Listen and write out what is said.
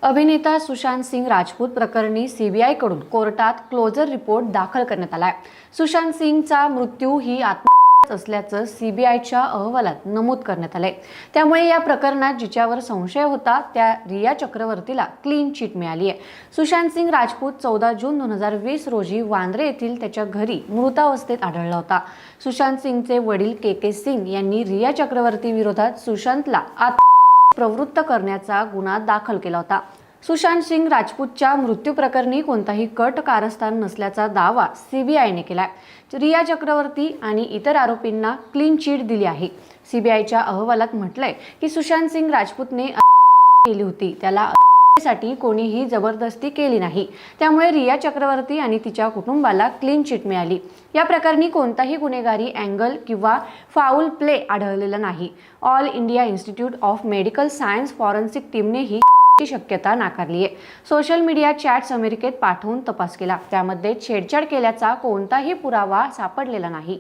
अभिनेता सुशांत सिंग राजपूत प्रकरणी सीबीआयकडून कोर्टात क्लोजर रिपोर्ट दाखल करण्यात आलाय। सुशांत सिंगचा मृत्यू ही आत्महत्या असल्याचं सीबीआयच्या अहवालात नमूद करण्यात आलंय। त्यामुळे या प्रकरणात जिच्यावर संशय होता त्या रिया चक्रवर्तीला क्लीन चिट मिळाली आहे। सुशांत सिंग राजपूत 14 जून 2020 रोजी वांद्रे येथील त्याच्या घरी मृतावस्थेत आढळला होता। सुशांत सिंगचे वडील के सिंग यांनी रिया चक्रवर्ती विरोधात सुशांतला प्रवृत्त करण्याचा गुन्हा दाखल केला होता। सुशांत सिंग राजपूतच्या मृत्यू प्रकरणी कोणताही कट कारस्थान नसल्याचा दावा सीबीआयने केलाय। रिया चक्रवर्ती आणि इतर आरोपींना क्लीन चिट दिली आहे। सीबीआयच्या अहवालात म्हटलंय की सुशांत सिंग राजपूतने केली होती, त्याला साठी कोणीही जबरदस्ती केली नाही, त्यामुळे रिया चक्रवर्ती आणि तिच्या कुटुंबाला क्लीन चिट मिळाली। या प्रकरणी कोणताही गुन्हेगारी अँगल किंवा फाऊल प्ले आढळलेला नाही। All India institute of medical science forensic टीमने ही शक्यता नाकारली आहे। सोशल मीडिया चॅट्स अमेरिकेत पाठवून तपास केला, त्यामध्ये छेडछाड केल्याचा कोणताही पुरावा सापडलेला नाही।